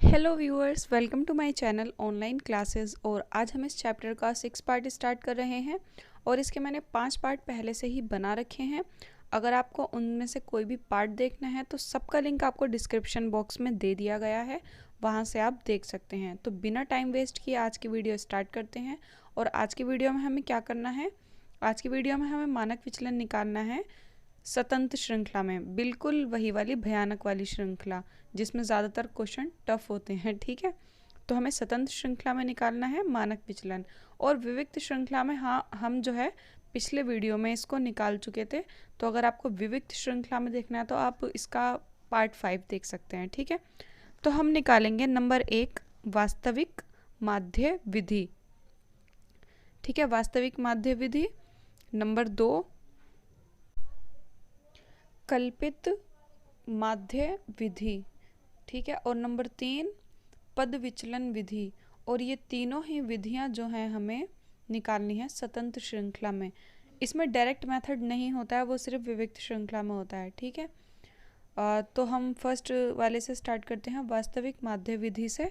Hello viewers, welcome to my channel online classes. और आज हम इस चैप्टर का 6 पार्ट स्टार्ट कर रहे हैं और इसके मैंने 5 पार्ट पहले से ही बना रखे हैं। अगर आपको उनमें से कोई भी पार्ट देखना है तो सबका लिंक आपको डिस्क्रिप्शन बॉक्स में दे दिया गया है, वहाँ से आप देख सकते हैं। तो बिना टाइम वेस्ट किए आज की वीडियो स्टार्ट करते हैं। और आज की वीडियो में हमें क्या करना है, आज की वीडियो में हमें मानक विचलन निकालना है स्वतंत्र श्रृंखला में, बिल्कुल वही वाली भयानक वाली श्रृंखला जिसमें ज़्यादातर क्वेश्चन टफ होते हैं। ठीक है, तो हमें स्वतंत्र श्रृंखला में निकालना है मानक विचलन। और विविक्त श्रृंखला में हाँ, हम जो है पिछले वीडियो में इसको निकाल चुके थे। तो अगर आपको विविक्त श्रृंखला में देखना है तो आप इसका पार्ट 5 देख सकते हैं। ठीक है, तो हम निकालेंगे नंबर 1 वास्तविक माध्य विधि। ठीक है, वास्तविक माध्य विधि। नंबर 2 कल्पित माध्य विधि। ठीक है, और नंबर 3 पद विचलन विधि। और ये तीनों ही विधियां जो हैं हमें निकालनी है स्वतंत्र श्रृंखला में। इसमें डायरेक्ट मेथड नहीं होता है, वो सिर्फ विविक्त श्रृंखला में होता है। ठीक है, तो हम फर्स्ट वाले से स्टार्ट करते हैं, वास्तविक माध्य विधि से।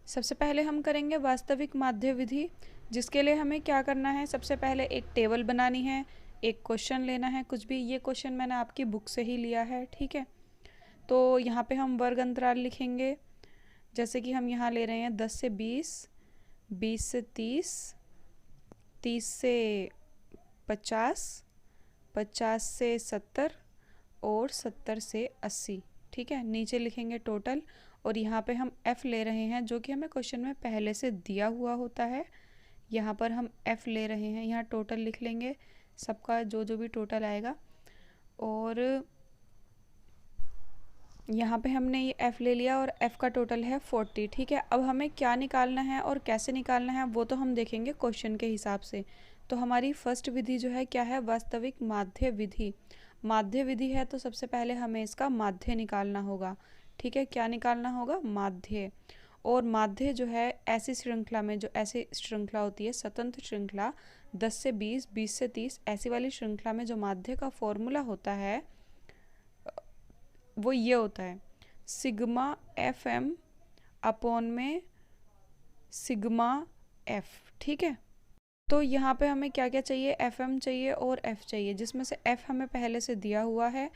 सबसे पहले हम करेंगे वास्तविक माध्य विधि, जिसके लिए हमें क्या करना है, सबसे पहले एक टेबल बनानी है, एक क्वेश्चन लेना है कुछ भी। ये क्वेश्चन मैंने आपकी बुक से ही लिया है। ठीक है, तो यहाँ पे हम वर्ग अंतराल लिखेंगे। जैसे कि हम यहाँ ले रहे हैं 10 से 20, 20 से 30, 30 से 50, 50 से 70 और 70 से 80। ठीक है, नीचे लिखेंगे टोटल। और यहाँ पे हम f ले रहे हैं जो कि हमें क्वेश्चन में पहले से दिया हुआ होता है। यहाँ पर हम f ले रहे हैं, यहाँ टोटल लिख लेंगे सबका जो जो भी टोटल आएगा। और यहाँ पे हमने ये f ले लिया और f का टोटल है 40। ठीक है, अब हमें क्या निकालना है और कैसे निकालना है वो तो हम देखेंगे क्वेश्चन के हिसाब से। तो हमारी फर्स्ट विधि जो है क्या है, वास्तविक माध्य विधि। माध्य विधि है तो सबसे पहले हमें इसका माध्य निकालना होगा। ठीक है, क्या निकालना होगा, माध्य। और माध्य जो है ऐसी श्रृंखला में, जो ऐसी श्रृंखला होती है स्वतंत्र श्रृंखला 10 से 20, 20 से 30, ऐसी वाली श्रृंखला में जो माध्य का फॉर्मूला होता है वो ये होता है, सिग्मा एफ एम अपॉन में सिग्मा एफ। ठीक है, तो यहाँ पे हमें क्या क्या चाहिए, एफ एम चाहिए और एफ चाहिए, जिसमें से एफ हमें पहले से दिया हुआ है,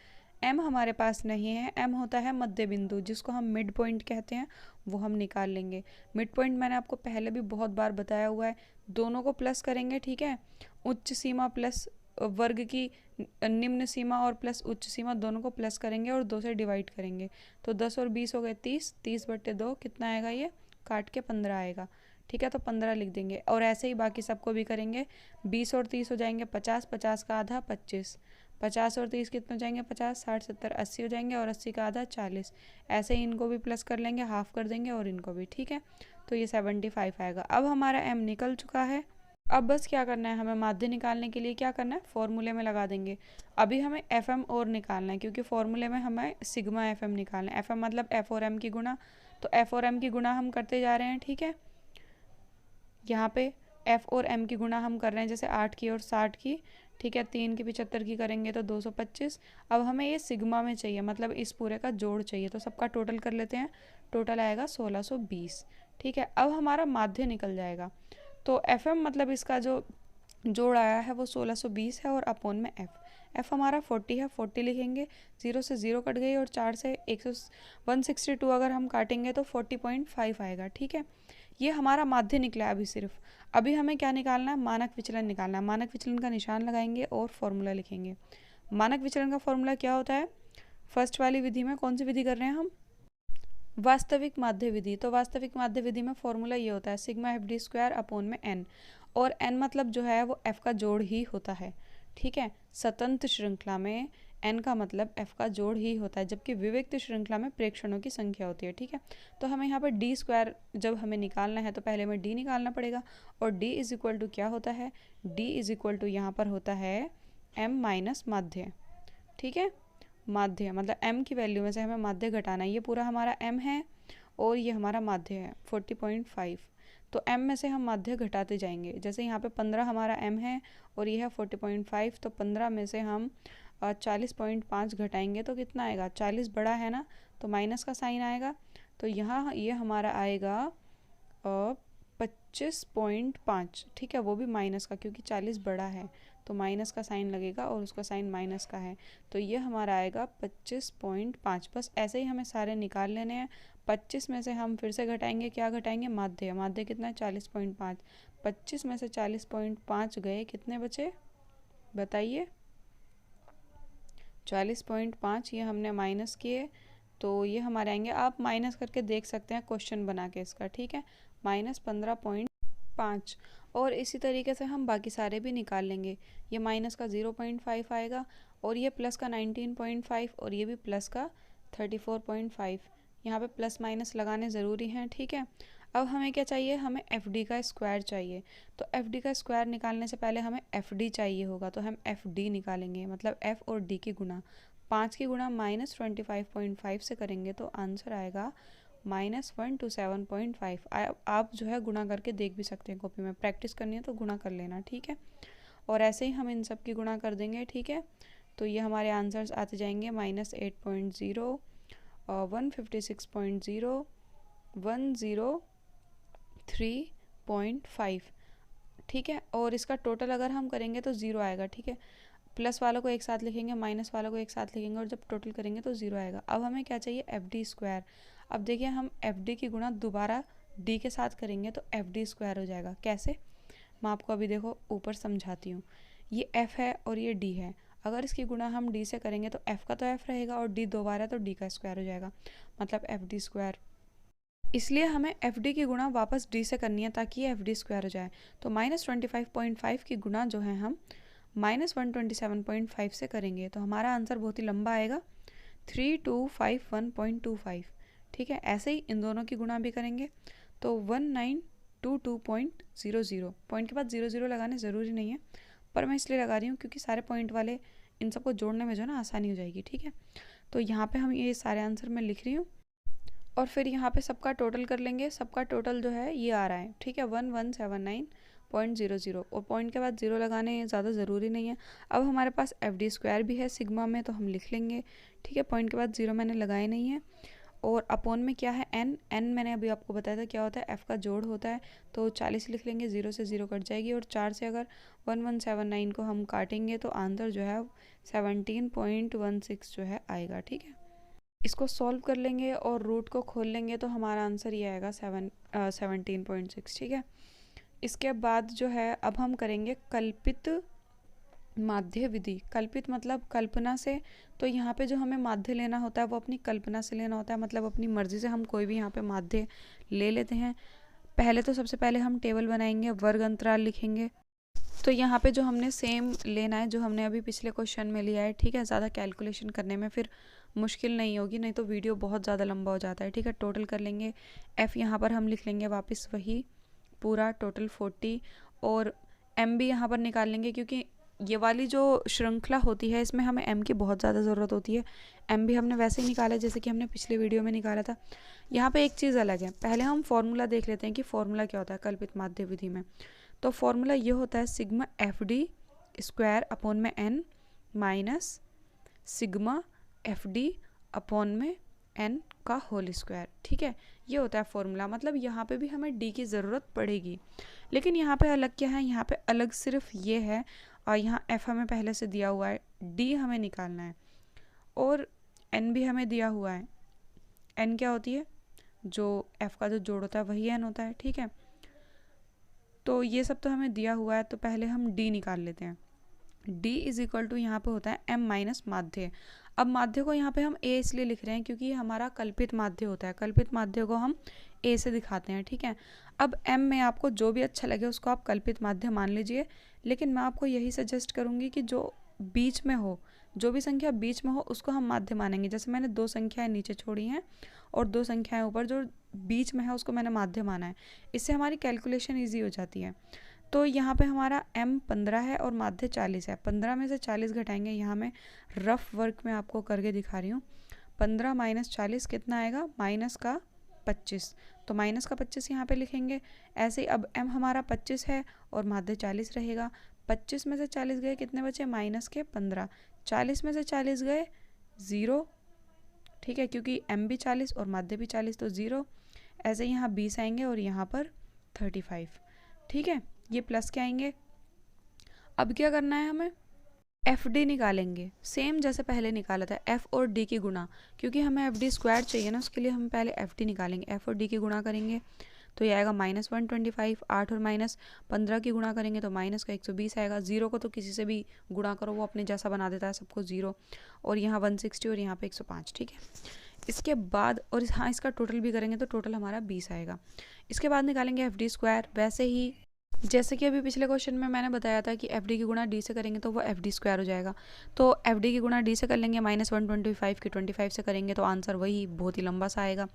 एम हमारे पास नहीं है। एम होता है मध्य बिंदु, जिसको हम मिड पॉइंट कहते हैं, वो हम निकाल लेंगे। मिड पॉइंट मैंने आपको पहले भी बहुत बार बताया हुआ है, दोनों को प्लस करेंगे। ठीक है, उच्च सीमा प्लस वर्ग की निम्न सीमा और प्लस उच्च सीमा दोनों को प्लस करेंगे और 2 से डिवाइड करेंगे। तो 10 और 20 हो गए 30, 30/2 कितना आएगा, ये काट के 15 आएगा। ठीक है, तो 15 लिख देंगे। और ऐसे ही बाकी सबको भी करेंगे। 20 और 30 हो जाएंगे 50, 50 का आधा 25, 50 और 30 कितने हो जाएंगे, 50, 60, 70, 80 हो जाएंगे और 80 का आधा 40। ऐसे ही इनको भी प्लस कर लेंगे, हाफ कर देंगे और इनको भी। ठीक है, तो ये 75 आएगा। अब हमारा m निकल चुका है। अब बस क्या करना है, हमें माध्य निकालने के लिए क्या करना है, फॉर्मूले में लगा देंगे। अभी हमें एफ एम और निकालना है, क्योंकि फॉर्मूले में हमें सिग्मा एफ एम निकालना है। एफ एम मतलब एफ और एम की गुणा, तो एफ और एम की गुणा हम करते जा रहे हैं। ठीक है, यहाँ पे f और m की गुणा हम कर रहे हैं, जैसे 8 की और 60 की। ठीक है, 3 की 75 की करेंगे तो 225। अब हमें ये सिग्मा में चाहिए, मतलब इस पूरे का जोड़ चाहिए, तो सबका टोटल कर लेते हैं। टोटल आएगा 1620। ठीक है, अब हमारा माध्य निकल जाएगा। तो एफ एम मतलब इसका जो जोड़ आया है वो 1620 है और अपोन में एफ हमारा 40 है, 40 लिखेंगे। 0 से 0 कट गई और 4 से 162 अगर हम काटेंगे तो 40.5 आएगा। ठीक है, ये हमारा माध्य निकला है अभी सिर्फ। अभी हमें क्या निकालना है, मानक विचलन निकालना है। मानक विचलन का निशान लगाएंगे और फॉर्मूला लिखेंगे। मानक विचलन का फॉर्मूला क्या होता है, फर्स्ट वाली विधि में कौन सी विधि कर रहे हैं हम, वास्तविक माध्य विधि। तो वास्तविक माध्य विधि में फॉर्मूला ये होता है, sigma f d square upon में एन। और एन मतलब जो है वो एफ का जोड़ ही होता है। ठीक है, स्वतंत्र श्रृंखला में एन का मतलब एफ का जोड़ ही होता है, जबकि विविक्त श्रृंखला में प्रेक्षणों की संख्या होती है। ठीक है, तो हमें यहाँ पर डी स्क्वायर जब हमें निकालना है तो पहले हमें डी निकालना पड़ेगा। और डी इज इक्वल टू क्या होता है, डी इज इक्वल टू यहाँ पर होता है एम माइनस माध्य। ठीक है, माध्य मतलब m की वैल्यू में से हमें माध्य घटाना है। ये पूरा हमारा m है और ये हमारा माध्य है 40.5। तो m में से हम माध्य घटाते जाएंगे। जैसे यहाँ पे 15 हमारा m है और ये है 40.5, तो 15 में से हम 40.5 घटाएंगे तो कितना आएगा, 40 बड़ा है ना, तो माइनस का साइन आएगा। तो यहाँ ये हमारा आएगा 25.5, ठीक है, वो भी माइनस का, क्योंकि 40 बड़ा है तो माइनस का साइन लगेगा और उसका साइन माइनस का है, तो ये हमारा आएगा 25.5। बस ऐसे ही हमें सारे निकाल लेने हैं। 25 में से हम फिर से घटाएंगे, क्या घटाएंगे, माध्य। माध्य कितना है, 40.5। 25 में से 40.5 गए, कितने बचे बताइए, 40.5, ये हमने माइनस किए तो ये हमारे आएंगे, आप माइनस करके देख सकते हैं क्वेश्चन बना के इसका, ठीक है, -15.5। और इसी तरीके से हम बाकी सारे भी निकाल लेंगे। ये माइनस का 0.5 आएगा और ये प्लस का 19.5 और ये भी प्लस का 34.5। यहाँ पे प्लस माइनस लगाने ज़रूरी हैं, ठीक है। अब हमें क्या चाहिए, हमें एफ डी का स्क्वायर चाहिए। तो एफ डी का स्क्वायर निकालने से पहले हमें एफ डी चाहिए होगा, तो हम एफ डी निकालेंगे, मतलब एफ और डी की गुणा, 5 की गुणा -25.5 से करेंगे तो आंसर आएगा -127.5। आप जो है गुणा करके देख भी सकते हैं, कॉपी में प्रैक्टिस करनी है तो गुणा कर लेना, ठीक है। और ऐसे ही हम इन सब की गुणा कर देंगे, ठीक है। तो ये हमारे आंसर्स आते जाएंगे -8.0, 156.0, 103.5, ठीक है। और इसका टोटल अगर हम करेंगे तो 0 आएगा, ठीक है। प्लस वालों को एक साथ लिखेंगे, माइनस वालों को एक साथ लिखेंगे और जब टोटल करेंगे तो 0 आएगा। अब हमें क्या चाहिए, एफ डी स्क्वायर। अब देखिए हम एफ डी की गुणा दोबारा डी के साथ करेंगे तो एफ डी स्क्वायर हो जाएगा। कैसे, मैं आपको अभी देखो ऊपर समझाती हूँ। ये एफ है और ये डी है, अगर इसकी गुणा हम डी से करेंगे तो एफ का तो एफ रहेगा और डी दो बार है तो डी का स्क्वायर हो जाएगा, मतलब एफ डी स्क्वायर। इसलिए हमें एफ डी की गुणा वापस डी से करनी है ताकि ये एफ डी स्क्वायर हो जाए। तो -25.5 की गुणा जो है हम -127.5 से करेंगे तो हमारा आंसर बहुत ही लंबा आएगा, 3251.25, ठीक है। ऐसे ही इन दोनों की गुणा भी करेंगे तो 1922.00। पॉइंट के बाद 00 लगाने ज़रूरी नहीं है, पर मैं इसलिए लगा रही हूँ क्योंकि सारे पॉइंट वाले इन सबको जोड़ने में जो है ना आसानी हो जाएगी, ठीक है। तो यहाँ पे हम ये सारे आंसर मैं लिख रही हूँ और फिर यहाँ पे सबका टोटल कर लेंगे। सबका टोटल जो है ये आ रहा है, ठीक है, 1179.00। और पॉइंट के बाद 0 लगाने ज़्यादा ज़रूरी नहीं है। अब हमारे पास एफ डी स्क्वायर भी है सिग्मा में, तो हम लिख लेंगे, ठीक है। पॉइंट के बाद 0 मैंने लगाए नहीं है। और अपॉन में क्या है, एन। एन मैंने अभी आपको बताया था क्या होता है, एफ़ का जोड़ होता है, तो 40 लिख लेंगे, 0 से 0 कट जाएगी और 4 से अगर 1179 को हम काटेंगे तो आंसर जो है 17.16 जो है आएगा, ठीक है। इसको सॉल्व कर लेंगे और रूट को खोल लेंगे तो हमारा आंसर ये आएगा 17.6, ठीक है। इसके बाद जो है अब हम करेंगे कल्पित माध्य विधि। कल्पित मतलब कल्पना से, तो यहाँ पे जो हमें माध्य लेना होता है वो अपनी कल्पना से लेना होता है, मतलब अपनी मर्जी से हम कोई भी यहाँ पे माध्य ले लेते हैं। पहले तो सबसे पहले हम टेबल बनाएंगे, वर्ग अंतराल लिखेंगे। तो यहाँ पे जो हमने सेम लेना है जो हमने अभी पिछले क्वेश्चन में लिया है, ठीक है। ज़्यादा कैलकुलेशन करने में फिर मुश्किल नहीं होगी, नहीं तो वीडियो बहुत ज़्यादा लंबा हो जाता है, ठीक है। टोटल कर लेंगे, एफ़ यहाँ पर हम लिख लेंगे वापस वही पूरा टोटल 40, और एम भी यहाँ पर निकाल लेंगे क्योंकि ये वाली जो श्रृंखला होती है इसमें हमें एम की बहुत ज़्यादा ज़रूरत होती है। एम भी हमने वैसे ही निकाला जैसे कि हमने पिछले वीडियो में निकाला था। यहाँ पे एक चीज़ अलग है, पहले हम फॉर्मूला देख लेते हैं कि फॉर्मूला क्या होता है कल्पित माध्य विधि में। तो फॉर्मूला ये होता है sigma f d square upon में n minus sigma f d upon में एन का होल स्क्वायर, ठीक है। ये होता है फॉर्मूला, मतलब यहाँ पे भी हमें डी की ज़रूरत पड़ेगी, लेकिन यहाँ पे अलग क्या है, यहाँ पे अलग सिर्फ ये है, और यहाँ एफ हमें पहले से दिया हुआ है, डी हमें निकालना है और एन भी हमें दिया हुआ है। एन क्या होती है, जो एफ का जो जोड़ होता है वही एन होता है, ठीक है। तो ये सब तो हमें दिया हुआ है, तो पहले हम डी निकाल लेते हैं। डी इज इक्वल टू यहाँ पे होता है एम माइनस माध्य। अब माध्य को यहाँ पे हम ए इसलिए लिख रहे हैं क्योंकि ये हमारा कल्पित माध्य होता है, कल्पित माध्य को हम ए से दिखाते हैं, ठीक है। अब एम में आपको जो भी अच्छा लगे उसको आप कल्पित माध्य मान लीजिए, लेकिन मैं आपको यही सजेस्ट करूँगी कि जो बीच में हो, जो भी संख्या बीच में हो उसको हम माध्य मानेंगे। जैसे मैंने 2 संख्याएं नीचे छोड़ी हैं और 2 संख्याएं ऊपर, जो बीच में है उसको मैंने माध्य माना है, इससे हमारी कैलकुलेशन ईजी हो जाती है। तो यहाँ पे हमारा m 15 है और माध्य 40 है। 15 में से 40 घटाएंगे, यहाँ मैं रफ वर्क में आपको करके दिखा रही हूँ। 15 माइनस 40 कितना आएगा, माइनस का 25, तो माइनस का 25 यहाँ पे लिखेंगे। ऐसे ही अब m हमारा 25 है और माध्य 40 रहेगा। 25 में से 40 गए, कितने बचे, माइनस के 15। 40 में से 40 गए 0, ठीक है, क्योंकि m भी 40 और माध्य भी 40 तो 0। ऐसे ही यहाँ 20 आएंगे और यहाँ पर 35। ठीक है, ये प्लस के आएंगे। अब क्या करना है हमें, एफ डी निकालेंगे, सेम जैसे पहले निकाला था, एफ और डी की गुणा, क्योंकि हमें एफ डी स्क्वायर चाहिए ना, उसके लिए हम पहले एफ डी निकालेंगे। एफ और डी की गुणा करेंगे तो ये आएगा -125। 8 और -15 की गुणा करेंगे तो माइनस का 120 आएगा। 0 को तो किसी से भी गुणा करो, वो अपने जैसा बना देता है सबको 0। और यहाँ 160 और यहाँ पे 105। ठीक है, इसके बाद और हाँ इसका टोटल भी करेंगे तो टोटल हमारा 20 आएगा। इसके बाद निकालेंगे एफ डी स्क्वायर, वैसे ही जैसे कि अभी पिछले क्वेश्चन में मैंने बताया था कि एफ डी की गुणा डी से करेंगे तो वो एफ डी स्क्वायर हो जाएगा। तो एफ डी की गुणा डी से कर लेंगे, -125 की 25 से करेंगे तो आंसर वही बहुत ही लंबा सा आएगा।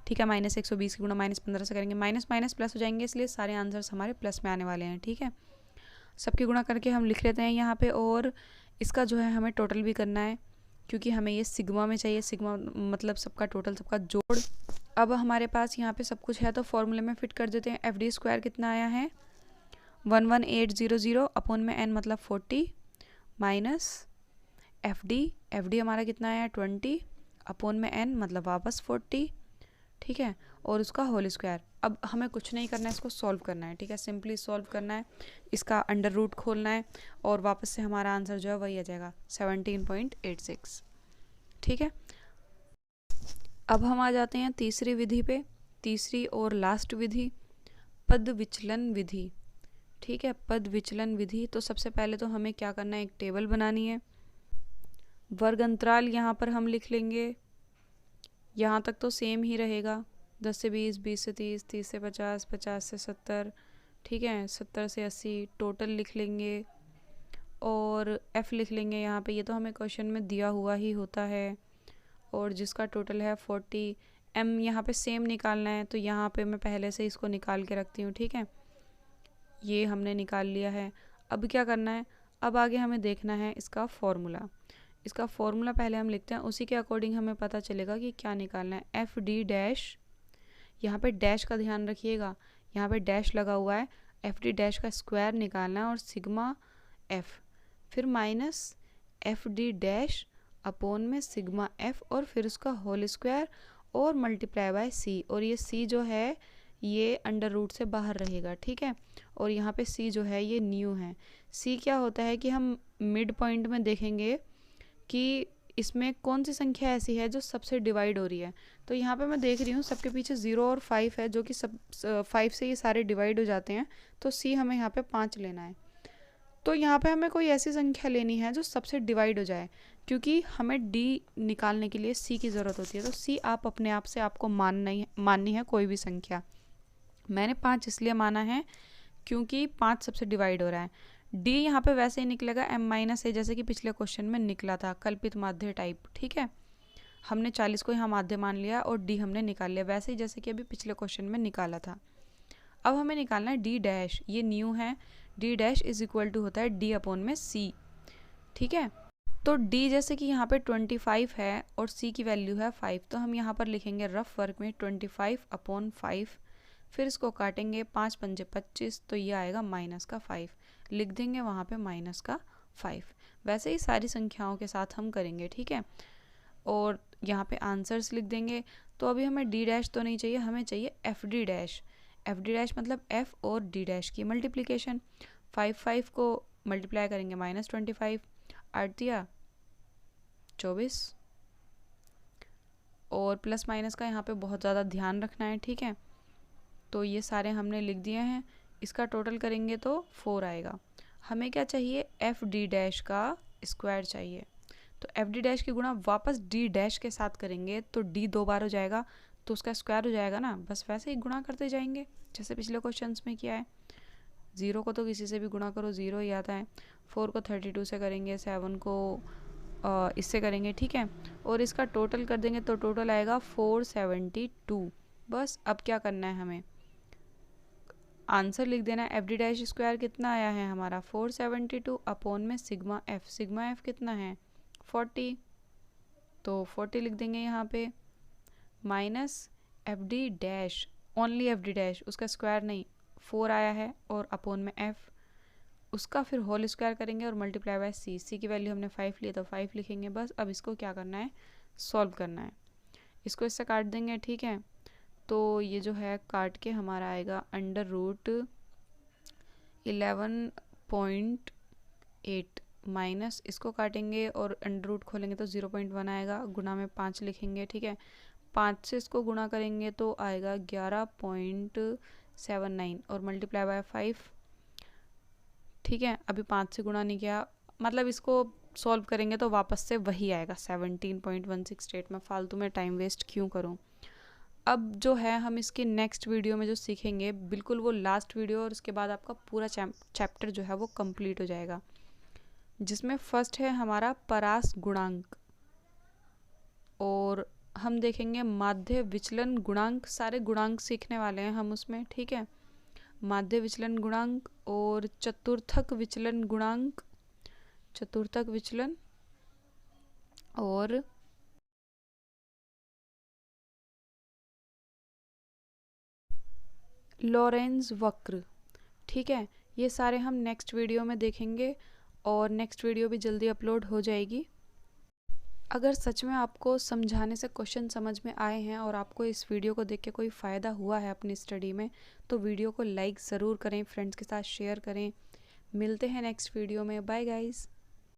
ठीक है, -120 की गुणा -15 से करेंगे, माइनस माइनस प्लस हो जाएंगे, इसलिए सारे आंसर्स हमारे प्लस में आने वाले हैं। ठीक है, सबकी गुणा करके हम लिख लेते हैं यहाँ पे, और इसका जो है हमें टोटल भी करना है, क्योंकि हमें ये सिग्मा में चाहिए। सिग्मा मतलब सबका टोटल, सबका जोड़। अब हमारे पास यहाँ पे सब कुछ है तो फॉर्मूले में फिट कर देते हैं। एफ डी स्क्वायर कितना आया है, 11800 अपॉन में n मतलब 40 माइनस एफ डी हमारा कितना आया 20 अपॉन में n मतलब वापस 40। ठीक है, और उसका होल स्क्वायर। अब हमें कुछ नहीं करना है, इसको सॉल्व करना है। ठीक है, सिंपली सॉल्व करना है, इसका अंडर रूट खोलना है और वापस से हमारा आंसर जो है वही आ जाएगा 17.86। ठीक है, अब हम आ जाते हैं तीसरी विधि पे, तीसरी और लास्ट विधि, पद विचलन विधि। ठीक है, पद विचलन विधि। तो सबसे पहले तो हमें क्या करना है, एक टेबल बनानी है। वर्ग अंतराल यहाँ पर हम लिख लेंगे, यहाँ तक तो सेम ही रहेगा, 10 से 20, 20 से 30, 30 से 50, 50 से 70। ठीक है, 70 से 80 टोटल लिख लेंगे और f लिख लेंगे यहाँ पे, ये तो हमें क्वेश्चन में दिया हुआ ही होता है, और जिसका टोटल है 40। m यहाँ पे सेम निकालना है तो यहाँ पे मैं पहले से इसको निकाल के रखती हूँ। ठीक है, ये हमने निकाल लिया है। अब क्या करना है, अब आगे हमें देखना है इसका फॉर्मूला। इसका फॉर्मूला पहले हम लिखते हैं, उसी के अकॉर्डिंग हमें पता चलेगा कि क्या निकालना है। एफ डी डैश, यहाँ पे डैश का ध्यान रखिएगा, यहाँ पे डैश लगा हुआ है। एफ डी डैश का स्क्वायर निकालना है और सिग्मा एफ, फिर minus F D dash upon में सिग्मा एफ और फिर उसका होल स्क्वायर और मल्टीप्लाई बाय सी। और ये सी जो है ये अंडर रूट से बाहर रहेगा। ठीक है, और यहाँ पे सी जो है ये न्यू है। सी क्या होता है कि हम मिड पॉइंट में देखेंगे कि इसमें कौन सी संख्या ऐसी है जो सबसे डिवाइड हो रही है। तो यहाँ पे मैं देख रही हूँ सबके पीछे 0 और 5 है, जो कि सब 5 से ये सारे डिवाइड हो जाते हैं, तो सी हमें यहाँ पे 5 लेना है। तो यहाँ पे हमें कोई ऐसी संख्या लेनी है जो सबसे डिवाइड हो जाए, क्योंकि हमें डी निकालने के लिए सी की ज़रूरत होती है। तो सी आप अपने आप से आपको माननी है कोई भी संख्या। मैंने 5 इसलिए माना है क्योंकि 5 सबसे डिवाइड हो रहा है। डी यहाँ पे वैसे ही निकलेगा m-a, जैसे कि पिछले क्वेश्चन में निकला था, कल्पित माध्य टाइप। ठीक है, हमने 40 को यहाँ माध्य मान लिया और डी हमने निकाल लिया, वैसे ही जैसे कि अभी पिछले क्वेश्चन में निकाला था। अब हमें निकालना है डी डैश, ये न्यू है। D dash is equal to होता है डी अपॉन में सी। ठीक है, तो डी जैसे कि यहाँ पे 25 है और सी की वैल्यू है 5, तो हम यहाँ पर लिखेंगे रफ वर्क में 25 अपॉन 5, फिर इसको काटेंगे, 5 पंजे 25, तो ये आएगा माइनस का 5, लिख देंगे वहाँ पे माइनस का 5। वैसे ही सारी संख्याओं के साथ हम करेंगे। ठीक है, और यहाँ पे आंसर्स लिख देंगे। तो अभी हमें डी डैश तो नहीं चाहिए, हमें चाहिए F D dash. F D dash मतलब एफ और डी डैश की मल्टीप्लिकेशन। 5 को मल्टीप्लाई करेंगे -25, 8 दिया 24, और प्लस माइनस का यहाँ पे बहुत ज़्यादा ध्यान रखना है। ठीक है, तो ये सारे हमने लिख दिए हैं। इसका टोटल करेंगे तो 4 आएगा। हमें क्या चाहिए, एफ डी डैश का स्क्वायर चाहिए। तो एफ डी डैश की गुणा वापस डी डैश के साथ करेंगे तो डी 2 बार हो जाएगा, तो उसका स्क्वायर हो जाएगा ना, बस वैसे ही गुणा करते जाएंगे जैसे पिछले क्वेश्चंस में किया है। 0 को तो किसी से भी गुणा करो 0 ही आता है, 4 को 32 से करेंगे, 7 को इससे करेंगे। ठीक है, और इसका टोटल कर देंगे तो टोटल आएगा 472। बस अब क्या करना है, हमें आंसर लिख देना है। एफ डी डैश स्क्वायर कितना आया है हमारा 472 अपॉन में सिग्मा एफ। सिग्मा एफ कितना है 40, तो 40 लिख देंगे यहाँ पे, minus F D dash, only F D dash, उसका स्क्वायर नहीं, 4 आया है, और अपॉन में एफ, उसका फिर होल स्क्वायर करेंगे और मल्टीप्लाई बाय सी। सी की वैल्यू हमने 5 ली तो 5 लिखेंगे। बस अब इसको क्या करना है, सॉल्व करना है। इसको इससे काट देंगे, ठीक है। तो ये जो है काट के हमारा आएगा √11.8 माइनस, इसको काटेंगे और अंडर रूट खोलेंगे तो 0.1 आएगा, गुना में 5 लिखेंगे, ठीक है। 5 से इसको गुना करेंगे तो आएगा 11.79 और मल्टीप्लाई बाय 5, ठीक है। अभी 5 से गुणा नहीं किया, मतलब इसको सॉल्व करेंगे तो वापस से वही आएगा 17.168। मैं फालतू में टाइम वेस्ट क्यों करूं। अब जो है हम इसके नेक्स्ट वीडियो में जो सीखेंगे, बिल्कुल वो लास्ट वीडियो, और उसके बाद आपका पूरा चैप्टर जो है वो कंप्लीट हो जाएगा, जिसमें फर्स्ट है हमारा परास गुणांक, और हम देखेंगे माध्य विचलन गुणांक। सारे गुणांक सीखने वाले हैं हम उसमें, ठीक है। माध्य विचलन गुणांक और चतुर्थक विचलन गुणांक, चतुर्थक विचलन और लॉरेंज वक्र, ठीक है। ये सारे हम नेक्स्ट वीडियो में देखेंगे और नेक्स्ट वीडियो भी जल्दी अपलोड हो जाएगी। अगर सच में आपको समझाने से क्वेश्चन समझ में आए हैं और आपको इस वीडियो को देख के कोई फ़ायदा हुआ है अपनी स्टडी में, तो वीडियो को लाइक ज़रूर करें, फ्रेंड्स के साथ शेयर करें। मिलते हैं नेक्स्ट वीडियो में, बाय गाइस।